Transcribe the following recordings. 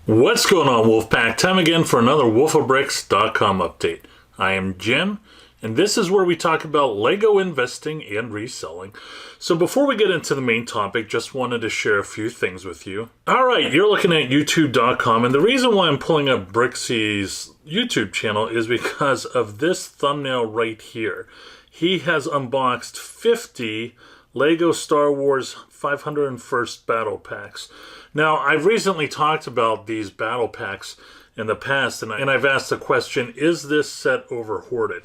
What's going on, Wolfpack? Time again for another wolfofbricks.com update. I am Jim, and this is where we talk about Lego investing and reselling. So before we get into the main topic, just wanted to share a few things with you. Alright, you're looking at youtube.com, and the reason why I'm pulling up Bricksy's YouTube channel is because of this thumbnail right here. He has unboxed 50 Lego Star Wars 501st Battle Packs. Now, I've recently talked about these battle packs in the past, and I've asked the question, is this set over-hoarded?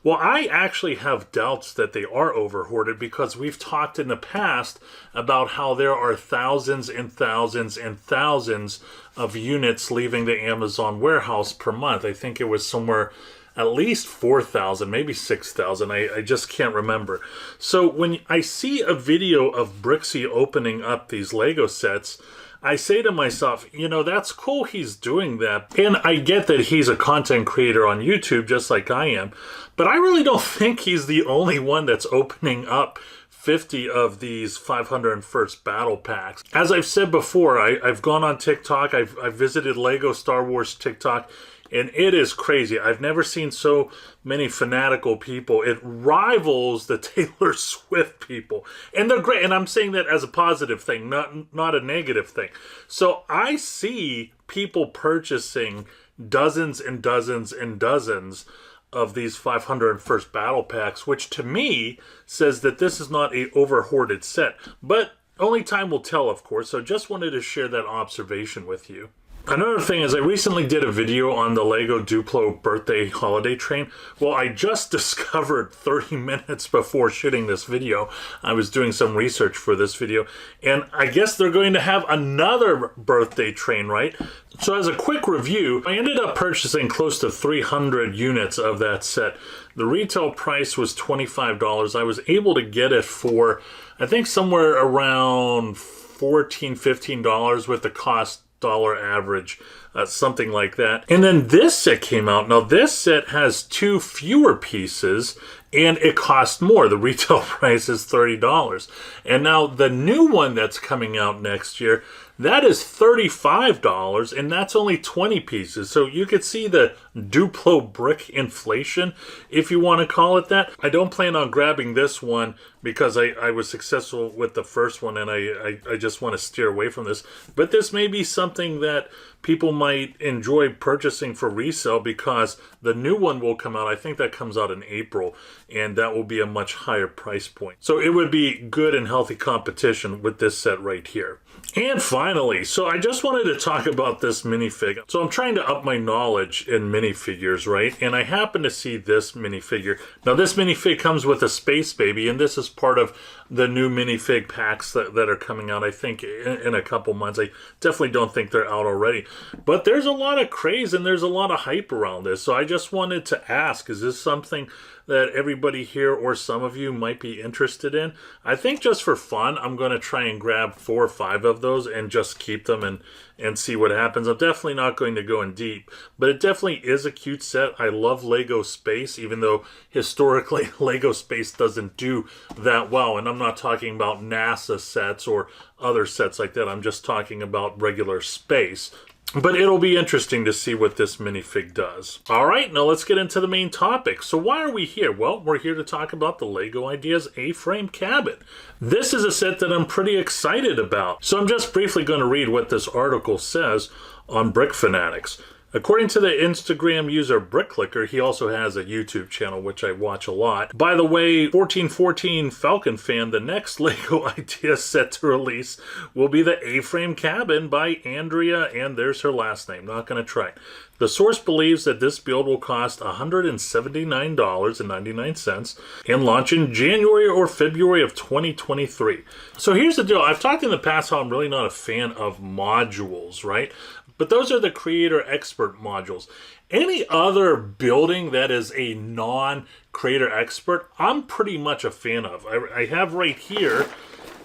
Well, I actually have doubts that they are over-hoarded because we've talked in the past about how there are thousands and thousands and thousands of units leaving the Amazon warehouse per month. I think it was somewhere at least 4,000, maybe 6,000. I just can't remember. So when I see a video of Bricksy opening up these Lego sets, I say to myself, you know, that's cool he's doing that. And I get that he's a content creator on YouTube just like I am. But I really don't think he's the only one that's opening up 50 of these 501st Battle Packs. As I've said before, I've gone on TikTok. I've visited Lego Star Wars TikTok. And it is crazy. I've never seen so many fanatical people. It rivals the Taylor Swift people. And they're great. And I'm saying that as a positive thing, not a negative thing. So I see people purchasing dozens and dozens and dozens of these 501st Battle Packs, which to me says that this is not a over-hoarded set. But only time will tell, of course. So just wanted to share that observation with you. Another thing is I recently did a video on the Lego Duplo birthday holiday train. Well, I just discovered 30 minutes before shooting this video. I was doing some research for this video, and I guess they're going to have another birthday train, right? So as a quick review, I ended up purchasing close to 300 units of that set. The retail price was $25. I was able to get it for, I think, somewhere around $14, $15 with the cost dollar average, something like that. And then this set came out. Now this set has 2 fewer pieces and it cost more. The retail price is $30. And now the new one that's coming out next year, that is $35, and that's only 20 pieces. So you could see the Duplo brick inflation, if you want to call it that. I don't plan on grabbing this one because I was successful with the first one, and I just want to steer away from this. But this may be something that people might enjoy purchasing for resale because the new one will come out. I think that comes out in April, and that will be a much higher price point. So it would be good and healthy competition with this set right here. And finally, so I just wanted to talk about this minifig. So I'm trying to up my knowledge in minifigures, right? And I happen to see this minifigure. Now this minifig comes with a space baby, and this is part of the new minifig packs that are coming out, I think, in a couple months. I definitely don't think they're out already. But there's a lot of craze and there's a lot of hype around this. So I just wanted to ask, is this something that everybody here or some of you might be interested in? I think just for fun, I'm going to try and grab 4 or 5 of those and just keep them and see what happens. I'm definitely not going to go in deep, but it definitely is a cute set. I love Lego Space, even though historically Lego Space doesn't do that well. And I'm not talking about NASA sets or other sets like that. I'm just talking about regular Space. But it'll be interesting to see what this minifig does. All right, now let's get into the main topic. So why are we here? Well, we're here to talk about the Lego Ideas A-Frame Cabin. This is a set that I'm pretty excited about. So I'm just briefly going to read what this article says on Brick Fanatics. According to the Instagram user BrickClicker, he also has a YouTube channel, which I watch a lot. By the way, 1414 Falcon fan, the next Lego idea set to release will be the A-Frame Cabin by Andrea, and there's her last name. Not going to try. The source believes that this build will cost $179.99 and launch in January or February of 2023. So here's the deal. I've talked in the past how I'm really not a fan of modules, right? But those are the creator expert modules. Any other building that is a non-creator expert, I'm pretty much a fan of. I have right here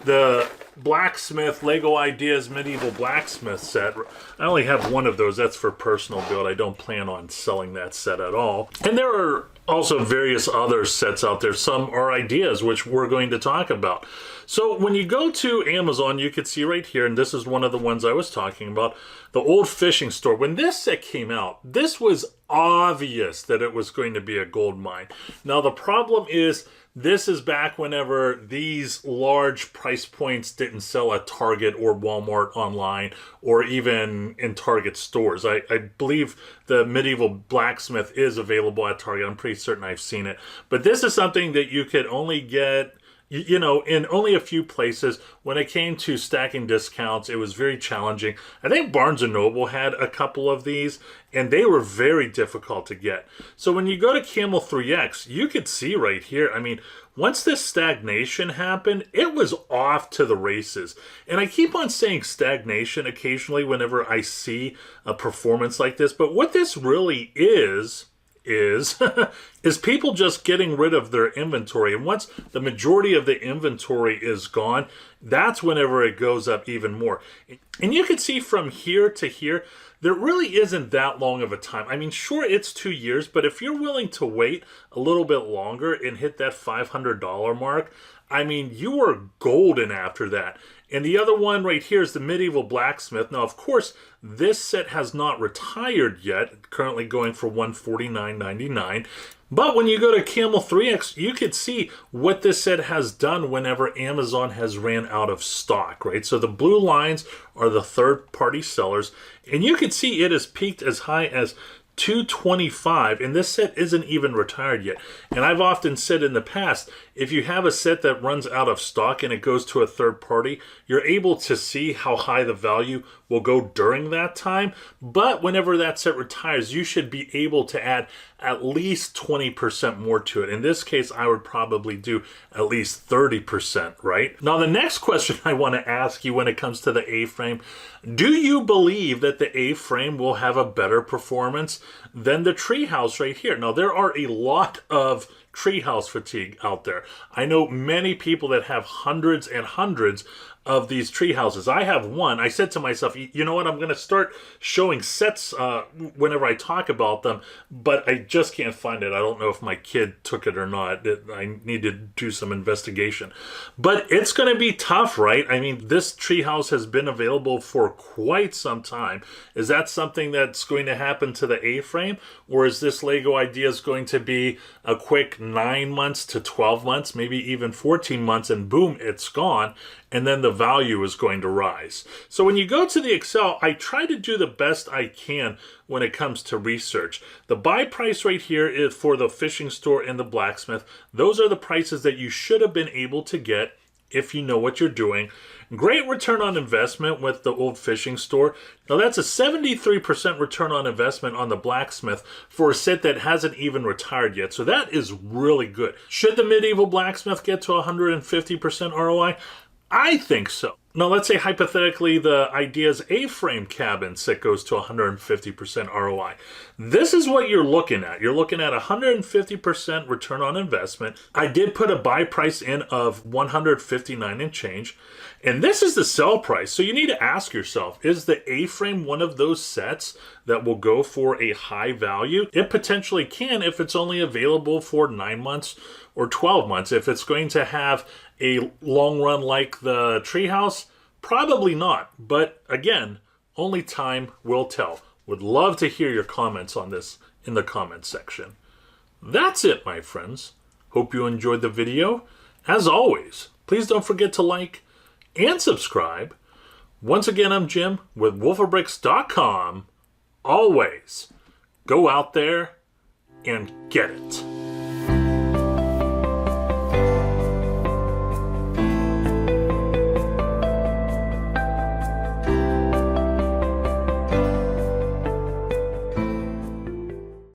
the blacksmith, Lego Ideas medieval blacksmith set. I only have one of those. That's for personal build. I don't plan on selling that set at all. And there are also various other sets out there. Some are ideas, which we're going to talk about. So when you go to Amazon, you can see right here, and this is one of the ones I was talking about, the old fishing store. When this set came out, this was obvious that it was going to be a gold mine. Now the problem is, this is back whenever these large price points didn't sell at Target or Walmart online, or even in Target stores. I believe the medieval blacksmith is available at Target. I'm pretty certain I've seen it. But this is something that you could only get, you know, in only a few places. When it came to stacking discounts, it was very challenging. I think Barnes & Noble had a couple of these, and they were very difficult to get. So when you go to Camel 3X, you could see right here, I mean, once this stagnation happened, it was off to the races. And I keep on saying stagnation occasionally whenever I see a performance like this, but what this really is people just getting rid of their inventory. And once the majority of the inventory is gone, that's whenever it goes up even more. And you can see from here to here, there really isn't that long of a time. I mean, sure, it's 2 years, but if you're willing to wait a little bit longer and hit that $500 mark, I mean, you are golden after that. And the other one right here is the medieval blacksmith. Now, of course, this set has not retired yet, currently going for $149.99. But when you go to Camel 3X, you could see what this set has done whenever Amazon has ran out of stock, right? So the blue lines are the third-party sellers, and you can see it has peaked as high as $225, and this set isn't even retired yet. And I've often said in the past, if you have a set that runs out of stock and it goes to a third party, you're able to see how high the value will go during that time. But whenever that set retires, you should be able to add at least 20% more to it. In this case, I would probably do at least 30%, right? Now, the next question I want to ask you when it comes to the A-frame, do you believe that the A-frame will have a better performance than the treehouse right here? Now, there are a lot of treehouse fatigue out there. I know many people that have hundreds and hundreds of these tree houses. I have one. I said to myself, you know what, I'm going to start showing sets whenever I talk about them, but I just can't find it. I don't know if my kid took it or not. I need to do some investigation. But it's going to be tough, right? I mean, this tree house has been available for quite some time. Is that something that's going to happen to the A-frame? Or is this Lego Ideas going to be a quick 9 months to 12 months, maybe even 14 months, and boom, it's gone, and then the value is going to rise? So when you go to the Excel, I try to do the best I can when it comes to research. The buy price right here is for the fishing store and the blacksmith. Those are the prices that you should have been able to get if you know what you're doing. Great return on investment with the old fishing store. Now that's a 73% return on investment on the blacksmith for a set that hasn't even retired yet. So that is really good. Should the medieval blacksmith get to 150% ROI? I think so. Now let's say hypothetically the Ideas A-frame cabin set goes to 150% ROI. This is what you're looking at. You're looking at 150% return on investment. I did put a buy price in of $159 and change. And this is the sell price. So you need to ask yourself, is the A-frame one of those sets that will go for a high value? It potentially can if it's only available for 9 months or 12 months. If it's going to have a long run like the treehouse, probably not. But again, only time will tell. Would love to hear your comments on this in the comments section. That's it, my friends. Hope you enjoyed the video. As always, please don't forget to like and subscribe. Once again, I'm Jim with wolfofbricks.com. Always go out there and get it.